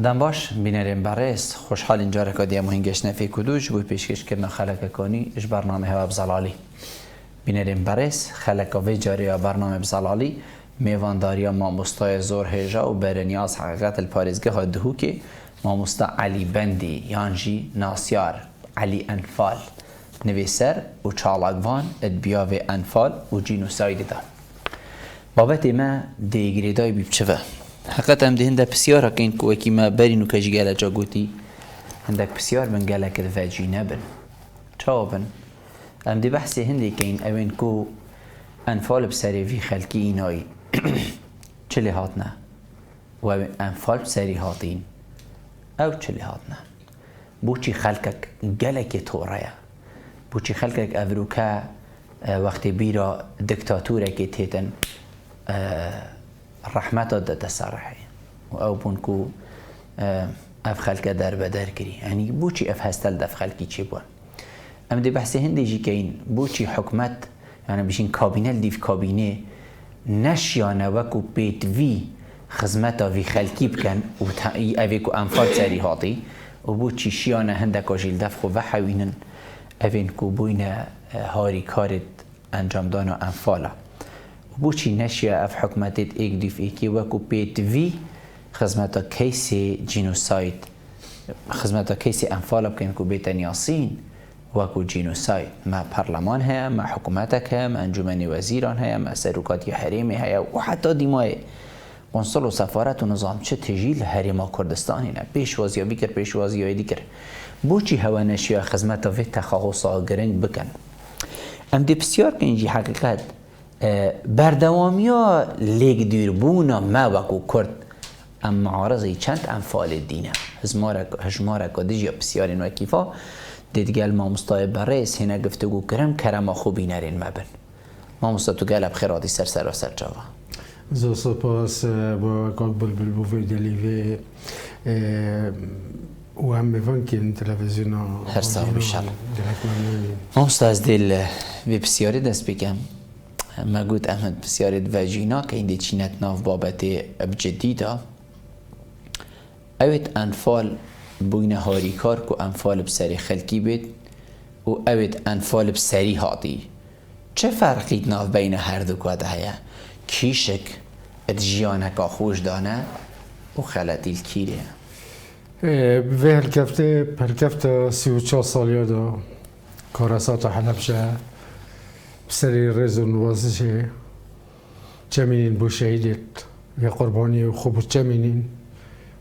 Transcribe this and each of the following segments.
دم باش بینریم بررس خوشحال اینجا رکادی مهنگش نفی کدوش بود پیشکش کردن خلق کنی اش برنامه هوا بزلالی بینریم بررس خلق وی جاری برنامه بزلالی میوانداری ما مستای زور هجا و برنیاز حقیقت الپارزگه ها دهو که ما مستا علی بندی یانجی ناسیار علی انفال نویسر و چالاگوان ادبیاو انفال و جینوساید دا بابت ما دیگریدای بیبچوه حقیقت هم ده هنده پسیار هکین که وکی ما برینو کجی گله جا گوتی هنده پسیار من گله که دفاجی نبن چاو بن هم ده بحثی هنده که این اوین که انفال بسری وی خلکی اینایی چلی هاتنه و انفال بسری هاتین او چلی هاتنه بوچی خلکک گله که توره بوچی خلکک افروکا وقتی بیرا دکتاتوره که تیتن رحمت داد تسارحی و او بونکو اف خلک در بدر کری یعنی بوچی اف هستل دف خلکی چی بون ام دی بحث هندی جی که این بوچی حکمت یعنی بشین کابینه دیف کابینه نشیانه وکو بیت وی خدمت وی خلکی بکن و اوی کو انفال سری هاتی و بوچی شیانه هندک آجیل دف خو وحوینن اوین کو بوینه هاری کارت انجام دانا انفالا بوچی نشیا اف حکمتت ایک دیف ایکی وکو بیت وی خدمت کیسی جینوساید خدمت کیسی انفالا بکن کو بیت نیاسین وکو جینوساید ما پارلمان هیا ما حکومتک هیا ما انجمن وزیران هیا ما سروکاتی حریمی هیا و حتی دیمای قنصل و سفارت و نظام چه تجیل حریم کردستانی نه پیشوازی بیکر پیشوازی دیگر بوچی هوا نشیا خدمت وی تخصصا گرنگ بکن ام دی بسیار کنجی حقیقت بردوامیا لیگ دیربونا ما وکو کرد ام معارضی چند انفال دینه هجماره کدیجی بسیاری نوکیفا دیدگل ما مستای بررس هنه گفتگو کرم کرم خوبی نرین مبن ما مستاتو گل بخیراتی سر و سر جاوا زو سپاس با قبل بالبوفي دليفي وهم بفنكين تلفزيون هرسا و بیشتر ما مستاز دیل وی بسیاری دست بکم ما گوت احمد بسیاری دواجینا که این دی چینت ناف بابت بجدیده اوید انفال بوین هاری کار که انفال بسری خلکی بید و اوید انفال بسری هاتی چه فرقی ناف بین هر دو کاده هیا کیشک ادجیانک خوش دانه و خلطی الکیره به هلکفته 34 سالیه دا کارسات حلبشه بسری رزون وازشه چمینین بو شهیدت و قربانی خوب چمینین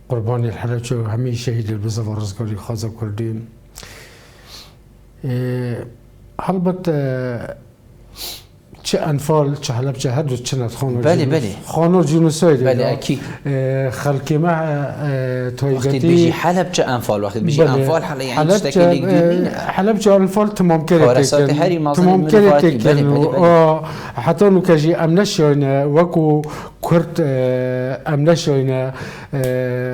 قربانی الحلبشه همه شهید البزا ورزگاری خازم کردیم البته چه انفال چه حلب چه هر دو چند خانو بله خانو جنوساید بله اکی خلقی ما وقتی بیجی حلب چه انفال وقتی بیجی انفال حالا یعنی چه لیگ دیرین حلب چه انفال تمام کرد کارسات هری تمام کرد بله حتی نو کجی امنشونه وکو کرد امنشونه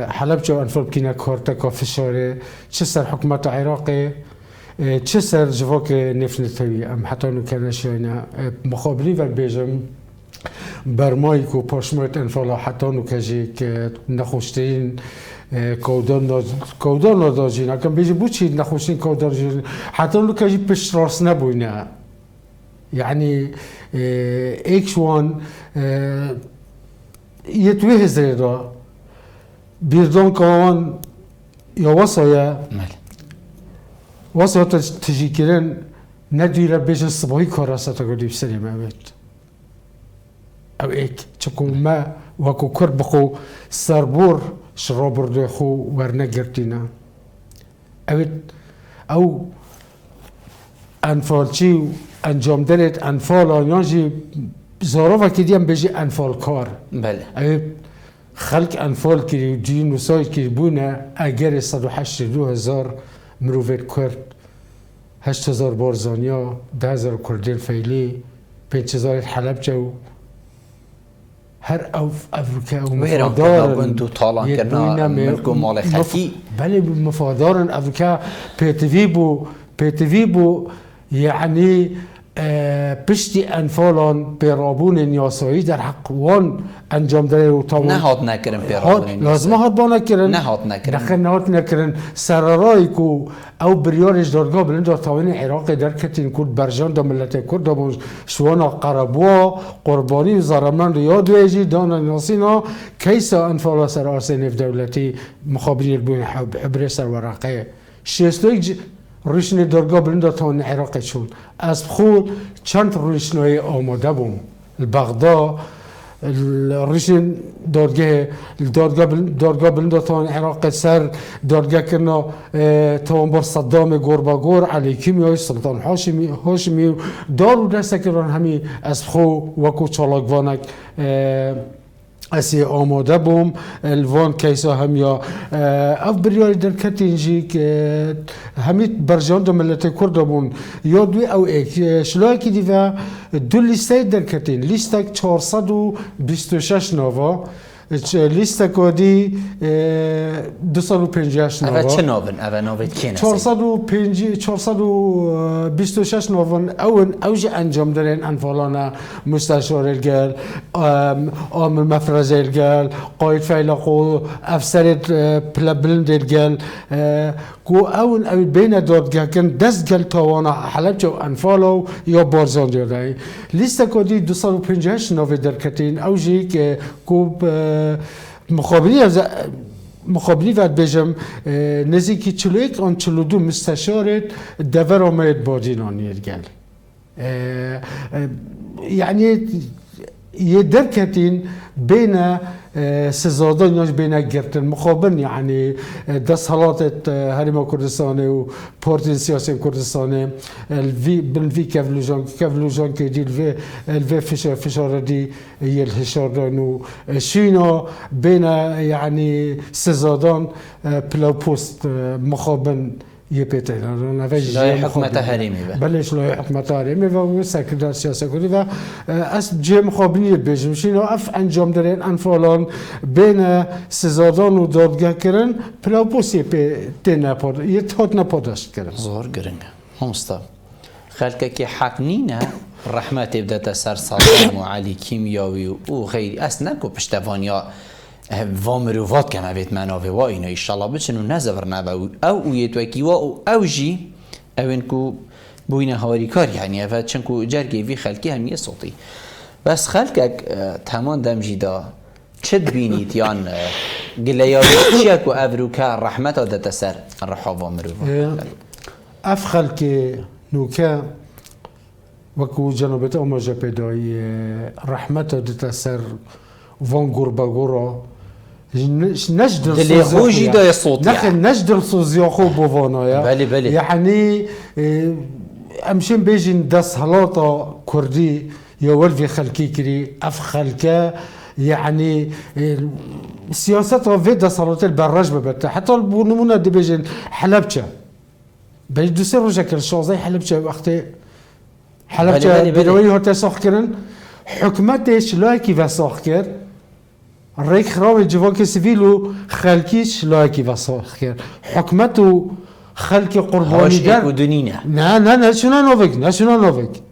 حلب چه انفال بکینه کرد کافشاره چه سر حکومت عراقی چه سر جواک نفنتوی ام حتی نکنشینا مقابلی و بیجم برمایی که پاشمایت انفالا حتی نکجی که نخوشترین کودان نداشتین اکم بیجی بوچی نخوشترین کودان جین حتی نکجی پشت راست نبوینه یعنی ایکشوان یتوه زیرا بیردان کان یا واسایا واسه تجیکرن ندیره بیشتر صبحی کاراسات کردیم سری میاد. او ایک چون ما وکو کرد بخو سربور شرابرد خو ورنگرتینا. او انفال چی انجام دارد انفال آنجی زارا کدیم بیشی انفال کار. بله. او خلق انفال کردی دین و سایت کردی بونه اگر 182,000 مروفت کرد 8,000 بارزانیا 10,000 کردین فعلی 5,000 حلب جو هر افریقا و مفادارن دو طالان کردن ملک و مال خلکی بله مفادارن افریقا پیتوی بو یعنی پشتی انفالان پیرابون نیاسایی در حق وان انجام داره و تاون نهاد نکرن پیرابون لازمه هات با نکرن نهاد نکرن داخل نهاد نکرن سرارایی کو او بریارش دادگاه بلند تاون عراق در کتین کود برجان دا ملت کرد دا شوانا قربوا قربانی و زرمان ریاد ویجی دانا ناسینا کیسا انفالا سر آرسین دولتی مخابرین البون حبری سر ورقه شیستویک روشنی دادگاه بلند تاون عراق شون از خود چند روشنای آماده بوم البغداد الرشن دادگاه بلند تاون عراق سر دادگاه کنا تاون بر صدام گوربا گور علی کیمیای سلطان هاشمی دارو دست کردن همی از خو وکو چالاکوانک اسی آماده بوم الوان کیسا هم یا اف بریاری در کتینجی که همی برجان دو ملت کرد بون یا دوی او ایک شلوه که دیوه دو لیسته در کتین لیسته 426 نوا لیسته کودی 258 نوا اوه چه ناون؟ اوه ناوید که نسی؟ 426 نوان اوج انجام دارن انفالانا مستشار الگل عامل مفرز الگل قاید فیلقو افسر بلند الگل کو او بین دادگاه کن دست گل توانا حلب جو انفالو یا بارزان دیده لیست کودی 258 نوی در کتین اوجی که کو مخابری وقت بجم نزدیکی 41 آن 42 مستشارت دور آمد بادینانی الگل یعنی یه درکتین بین سزادان یاش بین گرتن مخابن یعنی دست حالات هرما کردستانه و پارتی سیاسی کردستانه الوی کفلوجان که دی الوی فشار دی یل هشاردن و شینا بین یعنی سزادان پلاو پوست مخابن یه پیتر شلای حکمت حریمی بله شلای حکمت حریمی و سکردار سیاست کردی و از جه مخابنی بیشمشین و اف انجام دارن انفالان بین سزادان و دادگاه کردن پلاپوس یه پیتر نپاد یه تاد نپادشت کردن زور گرنگ همستا خلقه که حق نینه رحمت بدت سر صدام و علی کیمیاوی و غیری اصلا نکو پشتوانیا وامروات کم اوید مناوه و اینا ایشالله بچنو نزور نبا او یتوکی و او جی اوین کو بوینه هواری کار یعنی اوه چنکو جرگی وی خلکی همیه صوتی بس خلکک تمان دمجی دا چه بینید یان گلیاوی چیه کو اوروکه رحمت آدت سر رحا وامروات اف خلک نوکه وکو جنوبت آماجه پیدایی رحمت آدت سر وان گوربا گورا نجدر دلی خوشی دای صوتی نخل نجدر صوزیا خوب بوانایا بله يعني امشين بيجين دس هلاطة كردي يا ولفي خلكي كري اف خلكا يعني سياستها في دس هلاطة البراج ببتا حتى البونمونا دي بيجين حلبشة بيجدو سيرو شكل شوزي حلبشة وقتي حلبشة بيروي هوتا ساخكرن حكمتش لايكي وساخكر ريك خراب جواك سيفيلو خلكيش لايكي وساخكر حكمته خلق قرباني در نه شنو نوفك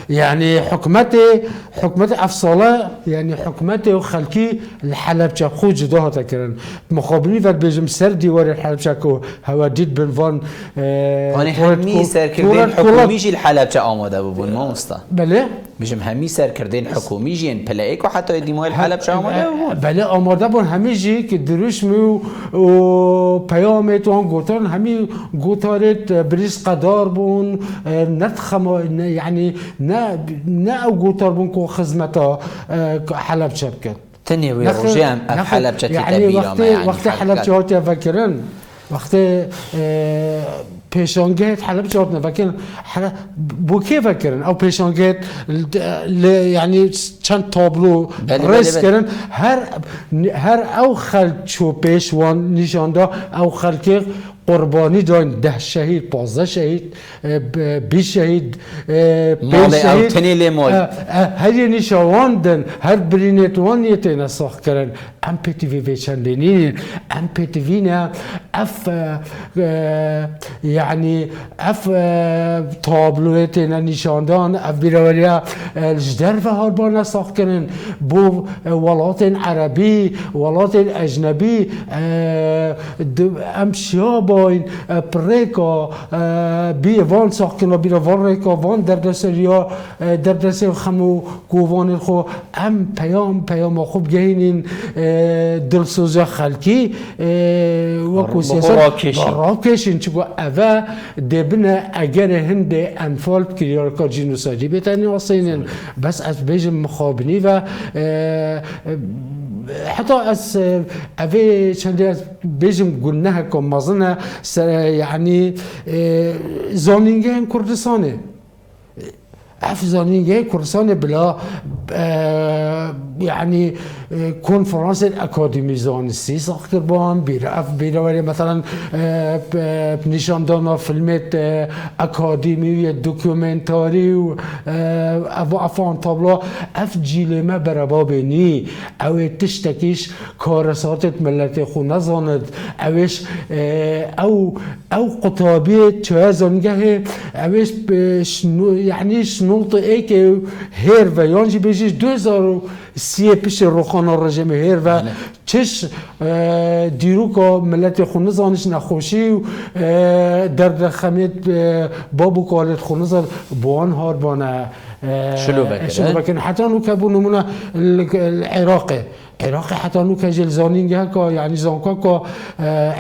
يعني حكمته افصاله يعني حكمته خلقي الحلبشة خو جداها تكرن مخابرين فات بيجم سر ديوار الحلبشة كو هوا ديد بنفان يعني همي سر كردين حكوميجي الحلبشة آماده ببون ما مستا بله بيجم همي سر كردين حكوميجي ان بلايك وحتى ديموال الحلبشة آماده ببون بله آماده بون هميجي که دروشمي و پیامت وان گوتارن همي گوتارت بريس قدار بون نتخم يعني نه او گوتار بون کو خدمتا حلب شرکت تنی وی روزی هم حلب چتی تبیرام یعنی وقتی حلب چهات فکرن وقتی پیشانگهت حلب چهات نفکرن بو کی فکرن او پیشانگهت یعنی چند تابلو رس کردن هر او خلق چو پیشوان نشانده او خلق قربانی داین 10 شهید 15 شهید 20 شهید 5 شهید تنی لی مال هر نشاواندن هر برینت وان یتین ساخت کردن ام پی تی وی به چندینی ام پی تی وی نه اف يعني اف تابلوات نشاندان اف بیروریا جدر و هاربانا ساخت کنن بو ولات عربی ولات اجنبی امشیا باین پریکا بی وان ساخت کنن بیرا وان ریکا وان در دست خمو گووان خو ام پیام خوب گهینین دلسوز خلکی وکو سیاست راکشین چگو اوه دبنا اگر هند انفالت کریار که جنوساجی بیتانی آسینن بس از بیجم مخابنی و حتی از اوه چندی از بیجم گناه که مزنه یعنی زانینگه هم کردستانه افزانیه کردستان بلا يعني کنفرانس اکادمی زانستی ساخت کربان بیروری مثلا نشان دانا فیلمت اکادمی و دوکیومنتاری و افان تابلو اف جیلمه برابابنی او تشتکیش کارساتت ملت خو نزاند اوش او قطابی چه زنگه اوش يعني شنوط ایک هیر و یانجی بیشش 2030 پیش روخانه رژیم هیر و چش دیرو که ملت خونه زانش نخوشی و در خمیت بابو کالت خونه زان بوان هاربانه شلو بکن حتی نو که بو نمونه العراق حتی نو که جلزانینگه که یعنی زانکا که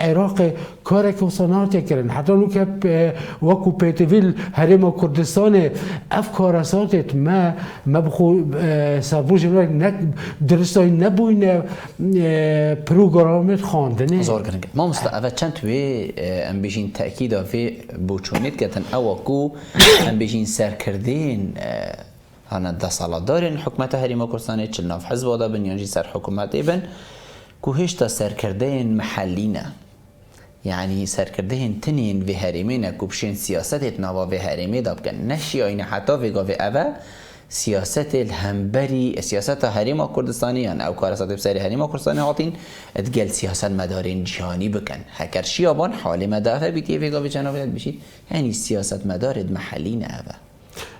عراق کار که صنعت کردن حتی نو که وکو پیتویل حرم کردستان افکار اساتت ما بخو سربوج درستای نبوین پروگرامت خواندنه زور کنن ما مستعفه چند توی ام بیشین تأکید آفی بوچونیت کتن اوکو ام بیشین سرکردین هانا ده سالات دارین حکومت حریم کردستان چل ناف حزب وادا بن یانجی سر حکومت ایبن که هشتا سرکردین محلینه يعني سرکردهن تنين في هرمينا كوبشين سياستت نوا في هرمي دابكن نشي اين حتى في قاف أبا سياسات الهمبري سياسات هرم كردستاني يعني او كارسات بسري هرم كردستاني هاتين اتقال سياسات مدارين جهاني بكن هكر شيابان حال مدافع بيتي في قاف جنابيات بشيد يعني سياسات مدارد محلين أبا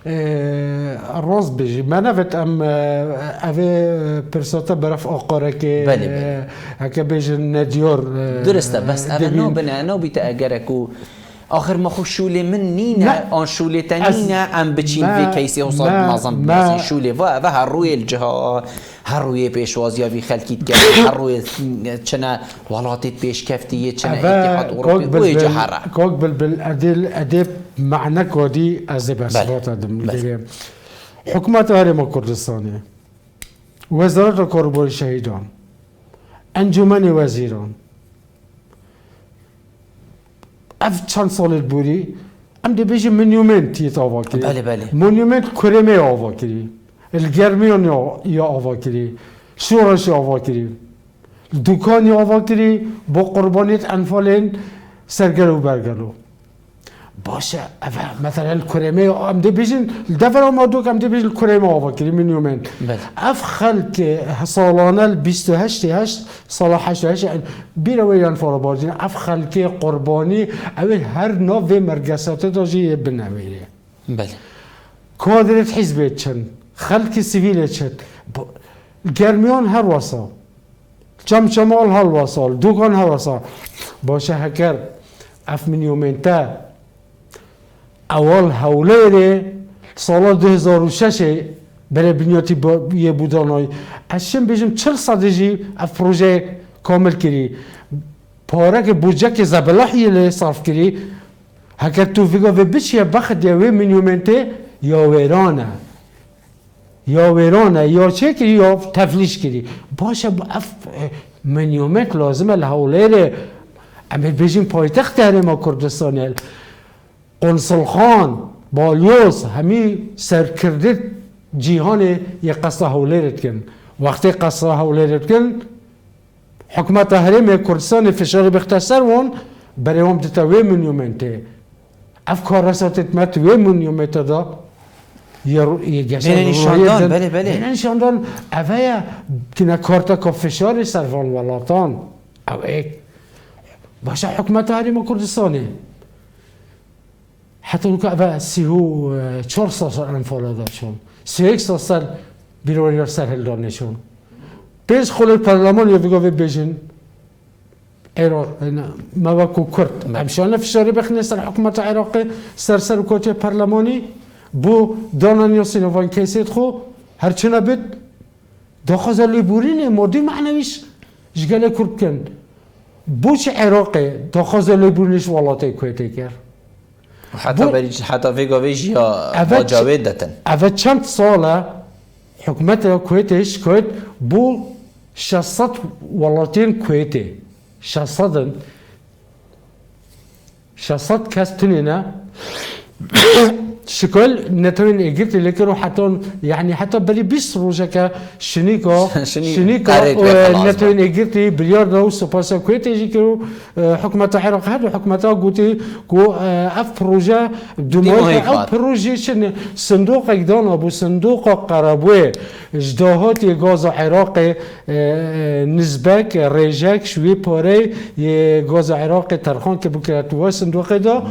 الراس بيجي ما نفت ام اوه پرساتا برف آقاره که هکه بیجن ندیار درسته بس اوه نو بیتا اگرکو آخر ما خو شوله من نينا آن شوله تنينا ام بچين في كيسي وصل معظم بس شوله و هر روی الجها هر روی پیشوازی في خلقیت کرد هر روی چنا ولاتت پیش کفتیه چنا اتحاد اروپی و جهره کوک بل ادب معنى كودي أزباسبات هذا حكومة هرم كردستان وزارة كربون شهيدان انجمن وزيران اف چند سال بودی ام دی بیش مونومنت آوا کردی بله مونومنت کرمی آوا کردی الگرمیان یا آوا کردی شورش آوا کردی دکانی آوا کردی با قربانیت انفالین سرگرو برگرو باشه مثلا کرمی ام دی بیشن دفعه ما دو کم دی بیشن کرمی آوا کردی مونومنت اف خلق سالانه 28 سال 88 بیرویان فاربادین اف خلق قربانی اول هر نوع مرکزات داشتی بنویره بله کادرت حزب چن خلق سیویل چن گرمیان هر واسا چمال هر واسا دوکان هر واسا باشه هکر اف مونومنت اول حوله سال 2006 برای بنیاتی یه بودانای اشم بیشم 40 سالگی اف پروژه کامل کردی پاره که بودجه که زبالحی لی صرف کردی هکر تو فیگا و بچیه بخد یه مونومنته یا ویرانه یا چه کردی یا تفلیش کردی باشه اف مونومنت لازمه لحوله اما بیشم پایتخت حرم کردستان قنصل خان بالیوس همی سرکرده جیهان یک قصه حولیرت کن وقتی قصه حولیرت کن حکومت حرم کردستان فشار بختصر وان برای هم دیتا وی مونومنته افکار رساتت مت وی مونومنته دا نشاندان بله نشاندان اوه کنه کارتا که فشار سرفان ولاتان او ایک باشه حکومت حریم کردستانی حتی لو که اوه 34 سال انفال داشتون 31 سال بیروریار سرهل دانشون بیش خلال پارلمان یا بگوه بیشن ایران مواقع کرد همشان فشاری بخنه سر حکومت عراقی سر کوچه پارلمانی بو دانانیو سینوان کیسید خو هرچی نبید داخل لیبورینه مردی معنویش جگله کرد کن بوچ عراقی داخل لیبورینش والاتی کویتی کرد حتی ویگاویش یا باجاوید دتن اول چند ساله حکومت کویتش کویت بو 600 ولاتین کویتی 600 کس تنینه شكل نتوين اجرت لكن حتى يعني حتى بلي بيس روجك شنيكو نتوين اجرت بليار دو سوباسا كويت يجي كيلو حكمة العراق هذا حكمة قوتي كو اف بروجا دموي او بروجي شن صندوق اقدام ابو صندوق قرابوي اجداهات غاز عراقي نسبك ريجاك شوي بوري غاز عراقي ترخان كبكرت صندوق دا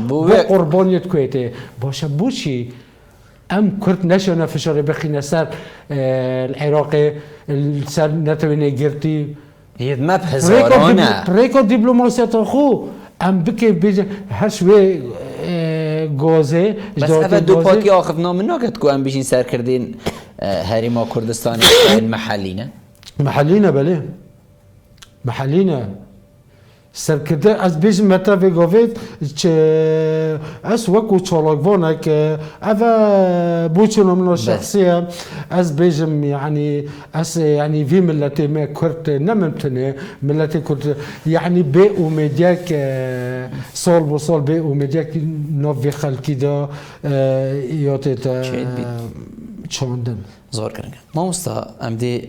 قربانيت كويتي باشه بوش ام كرت نشنا فشار بخينا سر العراقي سر نتويني جرتي يدمب هزارانه بريكو دبلوماسيات خو ام بكي بيج هشوي غازه بس اول دو پاکی آخفنا من ناکد کو ام بیشین سر کردین هریما کردستان محلینه بله محلینه سرکرده از بیش متى ویگوید که از وقت چالاکوانه که اوه بوچونم من شخصیه از بیشم يعني في ملتي ما كرت نمتنه ملتي كرت يعني بي وميدياك صال بصال بي وميدياك نوفي خلقي دا يوتيت چاندن زور کرنگه ما مستا امدی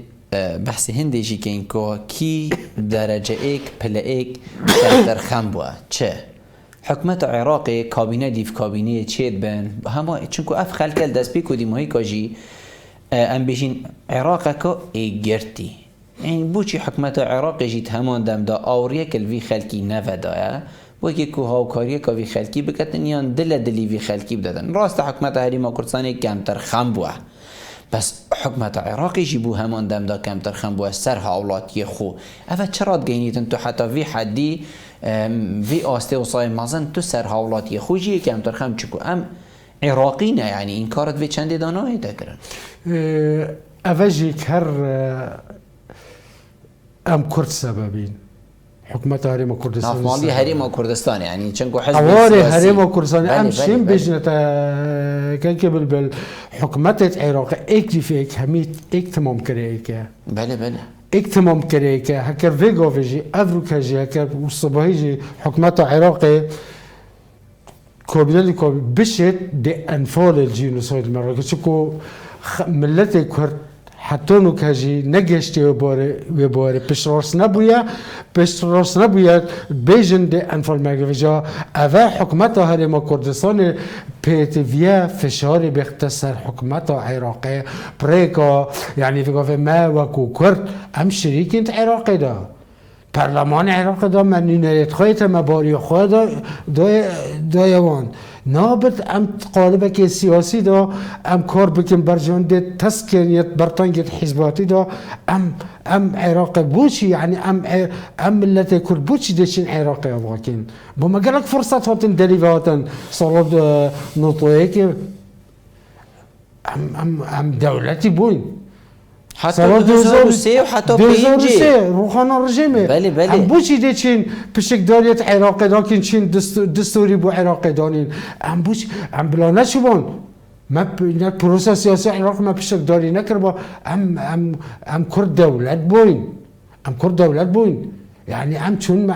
بحث هندی جی که اینکو کی درجه ایک پله ایک در خم بوه چه حکومت عراقی کابینه دیف کابینه چید بین همه چونکو اف خلکل دست بی کدی ماهی کجی ام بیشین عراق که ایگرتی این بوچی حکومت عراقی جیت همان دم دا آوریه کل وی خلکی نودایه بو که کو هاوکاریه که وی خلکی بکتن یان دلی وی خلکی بدادن راست حکومت حریم کردستان کمتر خم بوه بس حکومت عراقی جیبو همان دم دا کمتر خم بوه سر هاولاتی خو اوه چرا گینیتن تو حتی وی حدی وی آسته و صای مازن تو سر هاولاتی خو جیه کمتر خم چکو ام عراقی نه یعنی این کارت وی چندی دانایی تکرن اوه جی کر ام کرد سببین حکومت حریم کردستان نافمالی حریم کردستان یعنی چنگو حزب سیاسی حریم کردستان ام شیم بجنتا که بل حکومت عراق ایک فیک همید ایک تمام کرده که بله ایک تمام کرده که هکر ویگو ویجی افریقا جی هکر صبحی جی حکومت عراق کابینه بشت دی انفال الجنوساید مراکش چکو ملت کرد حتی نکجی نگشتی و باره پشراس نبوید بیجن ده انفال مگویجا اوه حکمت حریم کردستان پیتویه فشاری بختصر حکمت عراقی پریکا یعنی فکر ما وکو کرد ام شریکینت عراقی دا پارلمان عراق دا منینیت خواهیت مباری خواه دا یوان نابد ام قالبه که سیاسی دا ام کار بکن برجان ده تسکینیت برطانگیت حزباتی دا ام عراق بوچی یعنی ام ملت کرد بوچی دشین عراقی ابغاکین با مگرک فرصت هاتن دلیوه هاتن صالات نطویه که ام دولتی بوین حتی 2003 و حتی 2003 روحانا رژیمه بله ام بوچی ده چین پشکداریت عراقی دا کن چین دستوری بو عراقی دانین ام بوچی ام بلا نشبون ما پروسه سیاسی عراق ما پشکداری نکر با ام کرد دولت بوین يعني ام چون ما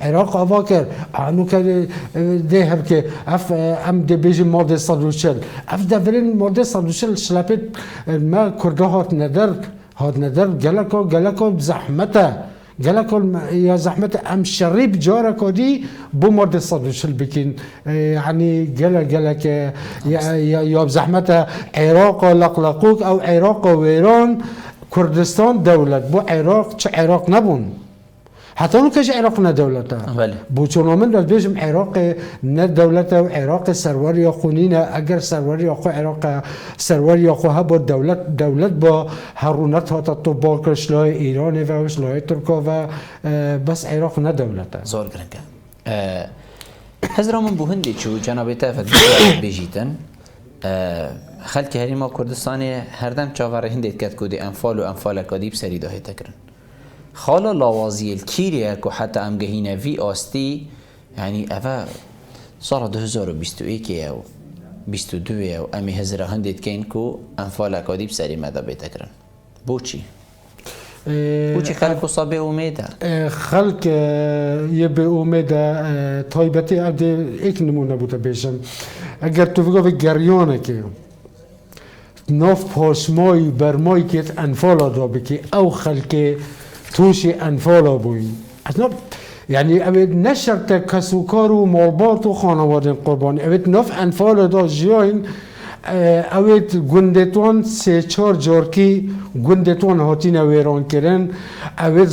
عراق اواکر انو که ده که اف ام ده بیج ماده صدوشل اف دورین ماده صدوشل شلپت ما کرده هات ندر گلکو بزحمته قال لكم يا زحمة أم شريب جارة كودي بمرد الصدوشل بكين يعني قال لك يا زحمة عراق لقلقوك أو عراق وإيران كردستان دولة بو عراق عراق نبون حتى لو كاش عراق نا دولته بو چونامن دل بيجم عراق نا دولته وعراق سرور يا خونينا اگر سرور يا خو عراق سرور يا خو هبو دولت با هرونت هات تو باكش لا ايران و لا تركيا و بس عراق نا دولته زور گرنگه حزر من بو هندي چو جناب تافت بيجيتن خلق هریما کردستان هردم چاور هندیت کد کودی انفال و انفال کدیب سری داهی تکرن خالا لاوازی الکیریه که حتی امگهینه وی آستی یعنی اوه سال 2021 او 22 او امی هزره هندیت کن که انفال کدیب سری مدا بیتکرن بوچی؟ بوچی خلق صابه امیده؟ خلق یه به امیده طایبتی عبده ایک نمونه بوده بیشم اگر تو بگو گریانه که ناف پاشمایی برمایی که انفالا دا بکی او خلق توشی انفالا بوی اصلا یعنی اوید نشرت کسوکار و مالبات و خانواده قربانی اوید ناف انفالا دا جیاین اوید گندتوان سه چار جارکی گندتوان هاتین ویران کرن اوید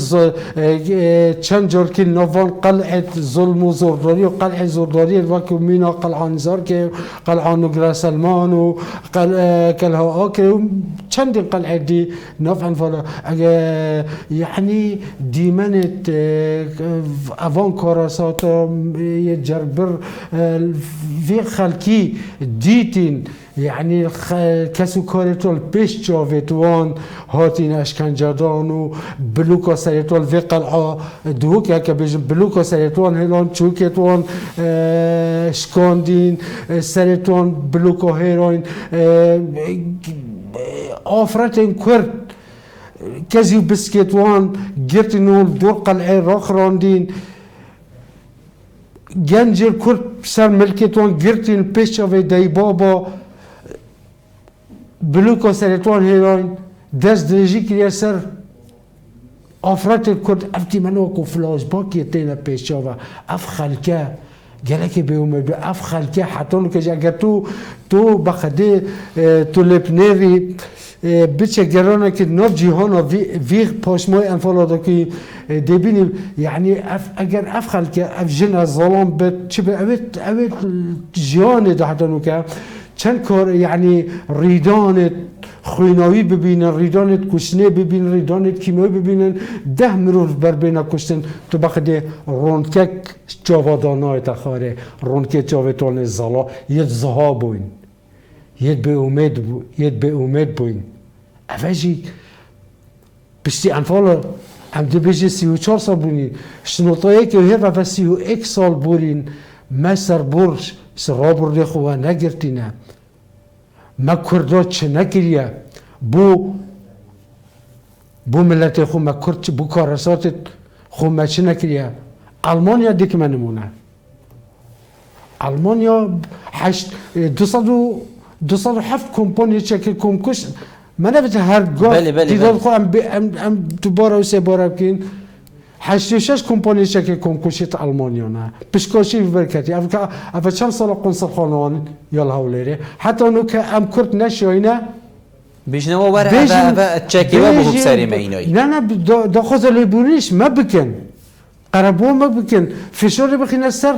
چند جارکی نوان قلعت ظلم و زرداری و قلعه زرداری وقتی مینا قلعه نزار که قلعه نگر سلمان و قلعه آکر چند قلعه دی ناف انفالا یعنی دیمنت اوان کاراسات یه جربر وی خلکی دیتین یعنی کسو کارتول پیش جاویتوان هاتین اشکنجدان و بلوکا سریتوال وی قلعه دوک که بیشم بلوکا سریتوان هلان چوکتوان شکاندین سریتوان بلوکا هیروین آفرت این کرد کسی بسکتوان گرتینول دور قلعه راخ راندین گنجر کرد سر ملکتوان گرتین پیش جاوی دی بابا بلوکا سریتوان هیروین دست درجی کریه سر آفرت کرد افتی منو کو فلاش باکی تینا پیش جاوه اف خلکه گلکی بیومه به اف خلکه حتی که اگر تو بخده تو لپنیری بچه گرانه که ناف جیهانا وی پاشمای انفالا دا که دبینیم یعنی اگر اف خلکه اف جن ظلام بد چه به اوید جیانه دا حتی که چند کار یعنی ریدانت خوینایی ببینن ریدانت کشنه ببینن ریدانت کیمیایی ببینن 10 مرور بر بین کشتن تو بخده رونکک جاودانای تخاره رونکک جاودان زلا یه زها بوین یه به امید بوین اوجی بشتی انفالا هم دی بیجی 34 سال بونین شنوطایی که هر و 31 سال بورین ما سر برش سر برده خواه نگرتینه ما کرده چه نکریه بو ملت خو ما کرد بو کارسات خو ما چه نکریه آلمانیا دیک من نمونه آلمانیا 207 کمپانی چکه کمکش من نبته هر گاه دیداد خو ام دوباره و سه باره بکن 86 کمپانی چکه کمکشیت آلمانیا نه پشکاشی برکتی اول چند سال قنصل خانوان یال هولیره حتی اونو که ام کرد نشاینه بیشنما بره اول چکی و بخوب سری مینایی نه دا خوزالی بونیش ما بکن قربو ما بکن فشاری بخینه سر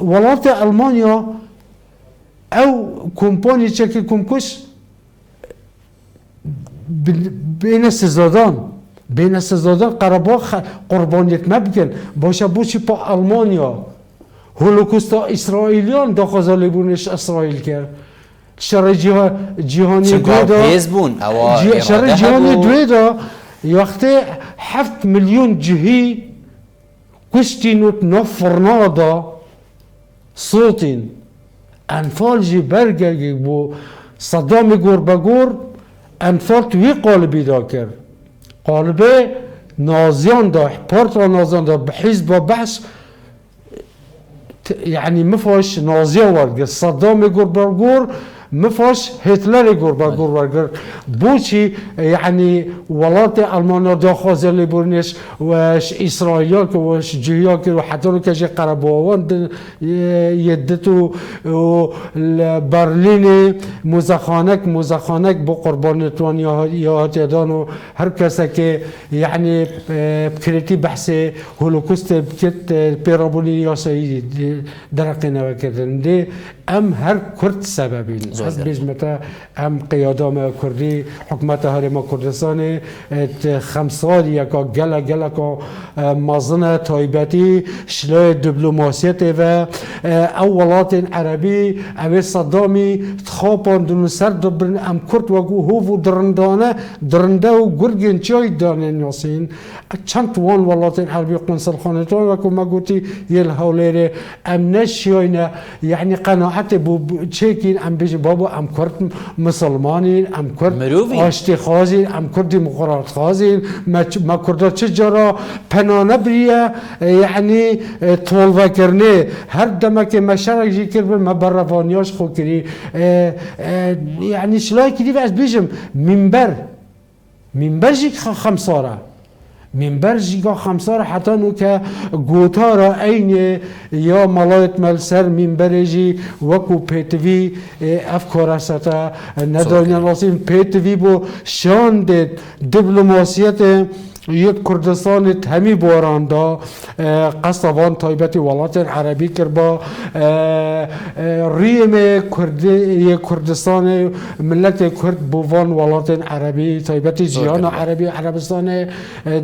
ولایت آلمانیا او کمپانی چکی کمکش بین سزادان قرباق قربانیت مبکن باشه بوچی پا آلمانیا هولوکوست اسرائیلیان دا خوزالی بونش اسرائیل کرد شر جهانی دوی دا شر جهانی دوی دا وقتی 7 میلیون جهی کشتینوت نفرنا دا صوتین انفال جی برگرگی بو صدام گور بگور انفال توی قالبی دا کرد قالبه نازیان دا پارترا نازیان دا بحزب و بحث يعني مفوش نازية ورقة صدام يقول برقور مفاش هتلر قربا قر بوشي يعني ولات ألمانيا داخل اللي برنش وش إسرائيل وش جهياك وحتى لو كجي قربوان يدتو برلين مزخانك بقربانتوان يا هتدانو هر کسی که یعنی بکرتی بحث هولوکوست بکت پیرابونی یاسایی درقی نو کردن دی ام هر کرد سببین از بیشمتا ام قیادام کردی حکمت هرما کردستان خمسال یکا گلا که مازن تایبتی شلای دیپلماسیت و اولات عربی اوی صدامی تخاپان دونو سر دبرن ام کرد وگو هوو درنده و گرگن چای دانن یاسین چند وان ولات عربی قنصل خانتان وکو ما گوتی یل هولیره ام نشیاینه یعنی قناعت بو چیکین ام بیش بابا ام کرد مسلمانین ام کرد آشتی خازین ام کرد دموکرات خازین ما کرد چه جرا پنانه بریه یعنی طول وکرنه هر دمه که مشارک جی کرد ما برفانیاش خو کری یعنی شلای کدی و از بیشم منبر جی خمساره منبر جیگا خمسار حتی نو که گوتارا این یا ملایت ملسر منبر جی وکو پیتوی افکار ستا ندانیان واسین پیتوی بو شان دید دیپلماسیت یک کردستان همی باراندا قصوان تایبت ولایت عربی کرد ریم کردستان ملت کرد بوان ولایت عربی تایبت جیان عربی عربستان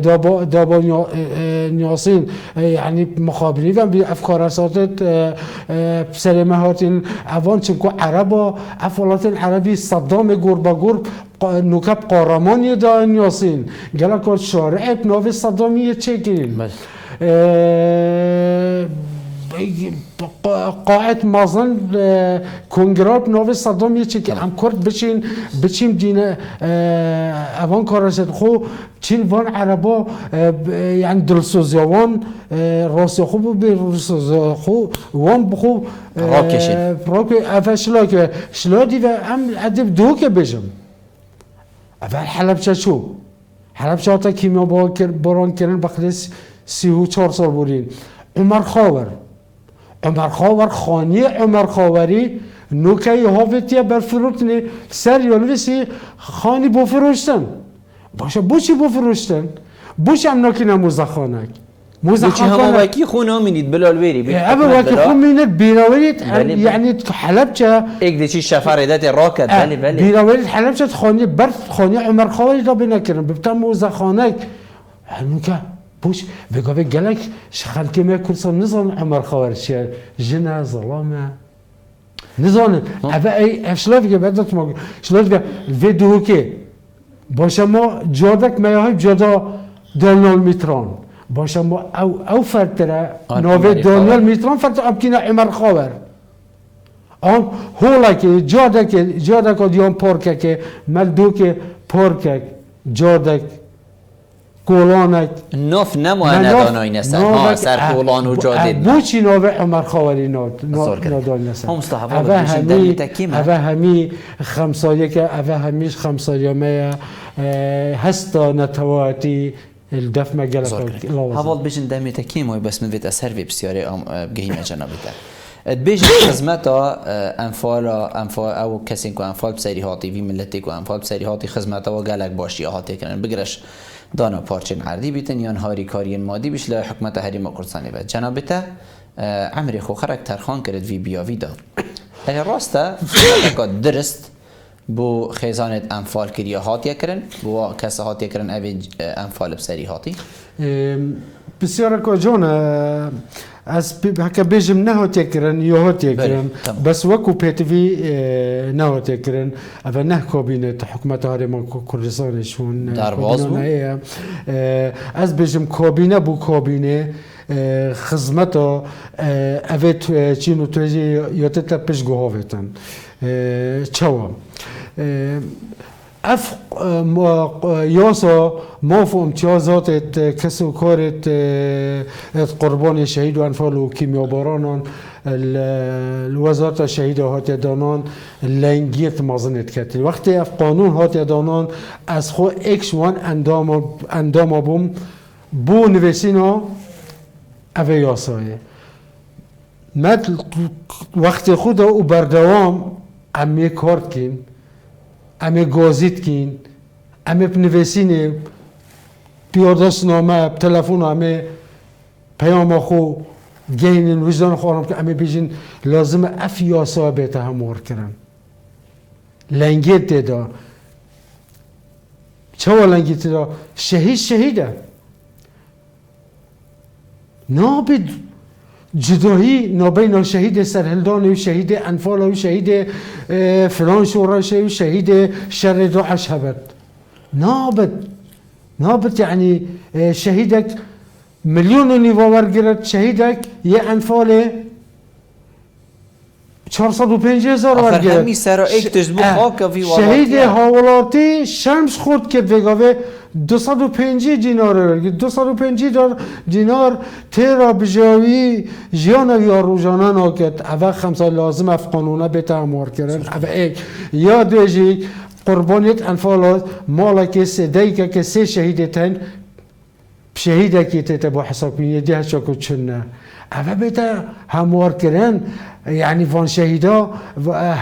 دابا نیاسین یعنی مخابری و افکار اساتید سلمه هاتین اوان چنکو عربا ولایت عربی صدام گربا گرب نوکب قارمانی دان یاسین گلا کار شارع ناوی صدامی چکین قاعد مازن کنگراب ناوی صدامی چکین هم کرد بچیم دینه اوان کارشد خو چین وان عربا یعنی دلسوزی وان راستی خوب به راستی خوب وان بخو راکشین شلا دیو هم ادب دو که بجم اول حلبچه شو حلبچه هاتا کیمیا باران کردن بخدس 34 سال بودین عمر خاور خانی عمر خاوری نوکه هاوتیه برفروتنی سر یالویسی خانی بفروشتن باشه بوچی بفروشتن بوچی هم ناکی نموزخانک بوچی همه وکی خون همینید بلال ویری اما وکی خون مینید بیراویت یعنی حلبچه ایک دیچی شفاردت راکت بله بیراویت حلبچه خانی برد خانی عمر خاوری را بینکرن ببتا موزخانک هنوکه بوش بگوه گلک خلکی ما کردستان نزان عمر خاور چیه جنه ظلامه نزانن اوه افشلاف که بدت ما شلاف که ویدیو که باشه ما جادک میاهای جدا دانیال میتران باشه ما او فرتره ناوی دانیال میتران فرت ابکینه عمر خاور آن هولا که جادک دیان پارکه که ملدو که پارکه جادک کولانک نوف نموه ندانایی نستن ها سر کولان و جادید بوچی نوه عمر خاوری ندانایی نستن هم مستحفظ بشین دمی تکیمه اوه همی خمساریه که اوه همیش خمساریه مه هستا نتواتی الدف مگلک حوال بشین دمی تکیمه بس من وید اثر وی بسیاری بگهیم جنابیده بیشتر خدمتا انفال او کسی که انفال بسری هاتی وی ملتی که انفال بسری هاتی خدمتا و گلک باشی هاتی کنن بگرش دانا پارچن عردی بیتن یان هاری کارین مادی بیش لا حکمت حریم کردستانی و جنابتا عمری خو خرک ترخان کرد وی بیاوی دا اگر راسته فکر درست بو خیزانت انفال کریه هاتی کرن بو کس هاتی کرن اوی انفال بسری هاتی بسیار که جون از هک بیشم نهاتی کرن یا هاتی کرن بس وکو پیتوی نهاتی کرن اول نه کابینه حکومت هرمان کردستانشون درواز بود از بیشم کابینه بو کابینه خدمتا اوت چینو توی یادت پیش گوهاوتن چوا اف یاسا مافو امتیازات کسب و کارت قربان شهید و انفال و کیمیابارانان الوزارت شهید هات دانان لنگیت مازنت کردی وقتی اف قانون هات دانان از خو اکس وان اندام بوم بو نویسینا اوه یاسایه مد وقتی خود او بردوام امی کارت کن امی گازیت کن امی بنویسینه پیاداش نامه تلفن امی پیام خو گینن وجدان خورم که امی بیجین لازم اف یاسا بیت همور کرن لنگیت دیدا چه لنگیت دیدا شهیده نابد جدایی نابین شهید سرهلدان و شهید انفال و شهید فلان شورش و شهید شر داعش هبت نابد يعني شهيدك مليون نيفو ورقرت شهيدك يا انفال 450,000 ورقرت همي سر ایک تجبو خاک في شهيد هاولاتی شمس خورد کرد وگاوه 250 دینار ورگرت 250 دینار تیرا بجاوی جیانا یا روزانه ناکد اوه 5 سال لازم اف قانونه بیتا امور کرن اوه ایک یا دویجی قربانیت انفالات مالا که سه دیگه که سه شهیدتن شهیده که تیتا با حساب کنید دیه چاکو چنه اوه بیتا هموار کرن يعني فان شهيدا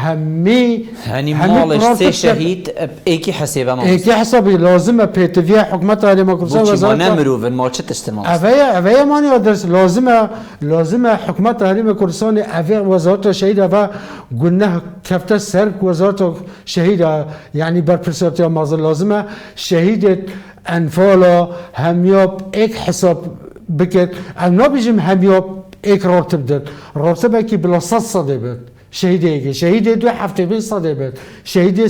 همي يعني مالش سه شهيد ايكي حسابه ما ايكي حسابي لازم بيتفيا حكومتها ديمقراطيه وزاره ما نمرو ما تشتستمال افيا ماني ادرس لازم حكومتها ديمقراطيه افيا وزاره الشهيده و قلنا كفته سرك وزاره الشهيده يعني برپرساتيا مازل لازم شهيده انفالا همياب ايك حساب بكت انا بيجم همياب ایک راتب داد راتبه که بلا 100 صده بود شهید 2 هفته 20 صده بود شهید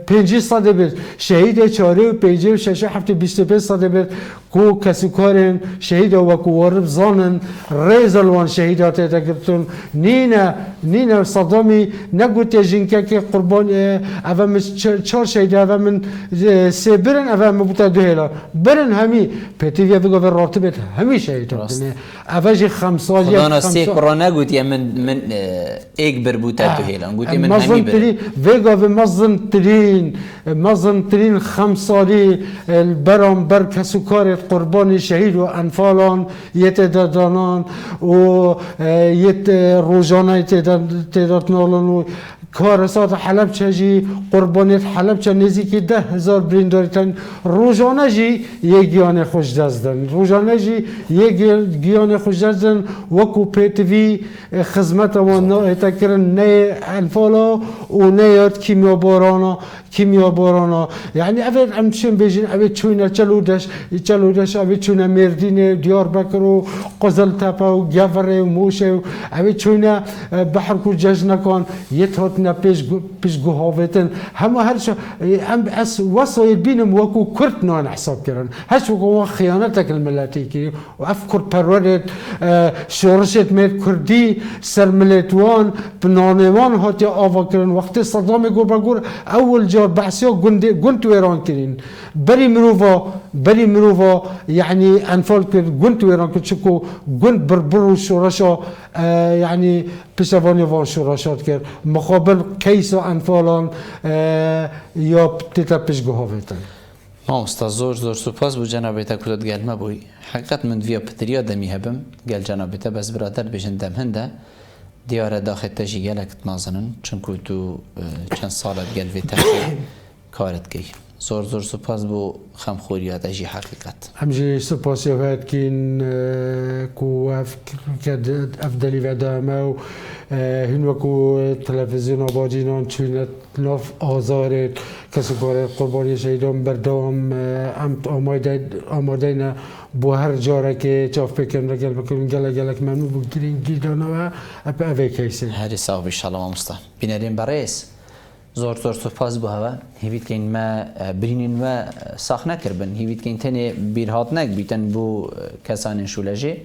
50 صده بود شهید 4 و 5 و 6 هفته 25 صده بود کو کسی کارن شهید و کو وارب زانن ریزلوان شهیدات تگرتون نینا صدامی نگوت جنکه که قربان اول من 4 شهید اول من 3 برن اول من بوده 2 هلا برن همی پتیویا بگو راتبت همی شهیدات اول 5 سال خدا ناستی قرآن نگوت یا من ایک بر بوده 2 هلا گوتی من همی برن وگو مزن ترین 5 سالی البرام بر کسی کار قربان شهید و انفالان یت دادانان و یت روزانه تعداد نالان و کارسات حلب چجی قربانیت حلب چه نزدیکی 10,000 برینداریتن روزانه جی یک گیان خوش دزدن روزانه جی یک گیان خوش دزدن وکو پیتوی خدمت و تکرن نه انفالا و نه یاد کیمیابارانا یعنی اول امشن بیجین اول چونه چلودش اول چونه مردین دیار بکر و قزل تپه و گفره و موشه و اول چونه بحر کو جشن کن یه تات نه پیش گوهاوتن همه هرچه ام اس وصل بینم وکو کرد نان حساب کردن هش وکو خیانتک الملتی کی و افکر پرورد شورشت مت کردی سر ملتوان بنانوان هاتی آوا کردن وقتی صدام گور اول جا بحثی گنت ویران کردن بری مروفا يعني انفال کرد گنت ویران کرد چکو گنت بربرو شورشا يعني پیشوانی وان شورشات کرد مقابل کیس انفالان یا تیتا پیش گوهاویتن ما استاد زور سپاس بو جنابیتا کدت گلمه بوی حقیقت من ویا پتریا دمی هبم گل جنابیتا بس برادر بشن دم هنده دیاره داخل تجی گلکت مازنن چونکو تو چند سالت گل ویتا کارت گی زور سپاس بو خمخوریات اجی حقیقت همجی سپاسی هات کین کو افدلی و دامه و هنوکو تلویزیون آبادینان چونت ناف آزارت کسی کار قربانی شهیدان بردام آماده نه با هر جاره که چاف بکن رگل بکنن گلک منو بگیرین گیدانه و اپا اوه کیسه هری صاحب شلام مستا بینرین برایس زور سپاس بو هوا هیوید که این ما برینین و ساخ نکربن هیوید که این تنه بیرهات نک بیتن بو کسان شولجه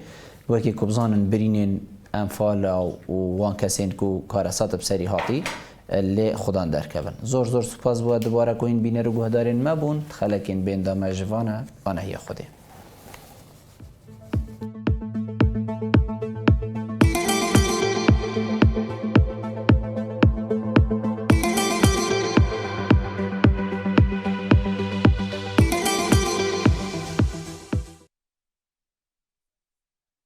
وکی کبزانن برینین انفال و وان کسین کو کارسات بسری هاتی لی خودان درکبن زور سپاس بود دوباره کو این بینه رو گهدارین مبون خلکین بین دامه جوانه آنه خودی